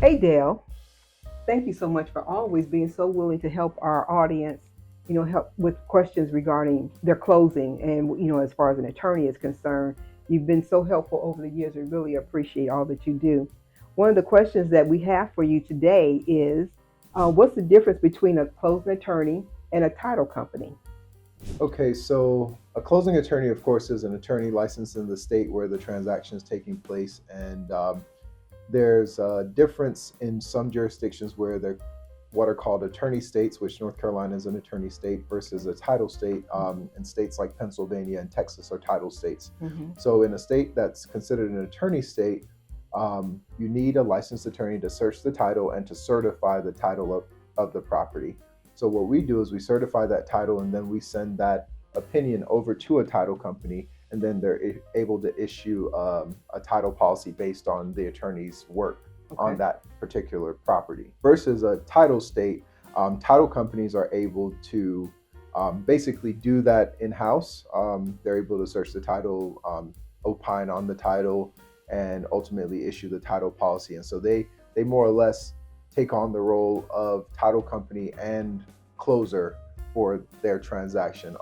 Hey Dale, thank you so much for always being so willing to help our audience, help with questions regarding their closing. And, as far as an attorney is concerned, you've been so helpful over the years. We really appreciate all that you do. One of the questions that we have for you today is what's the difference between a closing attorney and a title company? Okay, so a closing attorney, of course, is an attorney licensed in the state where the transaction is taking place. And there's a difference in some jurisdictions where they're what are called attorney states, which North Carolina is an attorney state, versus a title state. And states like Pennsylvania and Texas are title states. Mm-hmm. So in a state that's considered an attorney state, you need a licensed attorney to search the title and to certify the title of the property. So what we do is we certify that title and then we send that opinion over to a title company, and then they're able to issue a title policy based on the attorney's work on Okay. that particular property. Versus a title state, title companies are able to basically do that in house. They're able to search the title, opine on the title, and ultimately issue the title policy. And so they more or less take on the role of title company and closer for their transaction.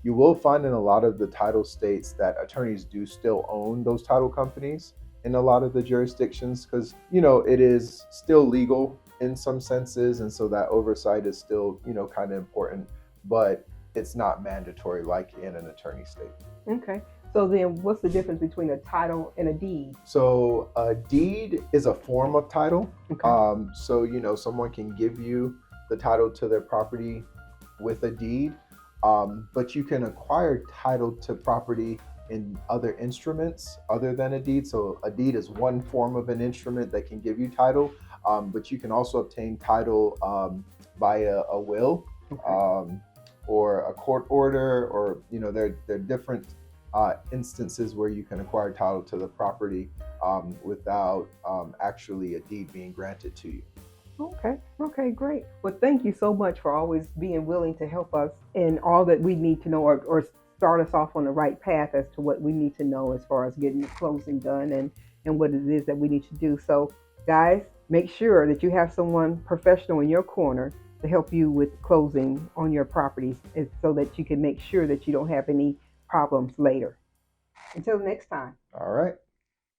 You will find in a lot of the title states that attorneys do still own those title companies in a lot of the jurisdictions, because it is still legal in some senses, and so that oversight is still kind of important, but it's not mandatory like in an attorney state. Okay. So then, what's the difference between a title and a deed? So a deed is a form of title. Okay. So someone can give you the title to their property with a deed, but you can acquire title to property in other instruments other than a deed. So a deed is one form of an instrument that can give you title, but you can also obtain title via a will, Okay. um, or a court order, or there are different instances where you can acquire title to the property without actually a deed being granted to you. Okay. Okay, great. Well, thank you so much for always being willing to help us in all that we need to know, or start us off on the right path as to what we need to know as far as getting the closing done, and what it is that we need to do. So, guys, make sure that you have someone professional in your corner to help you with closing on your properties, so that you can make sure that you don't have any problems later. Until next time. All right.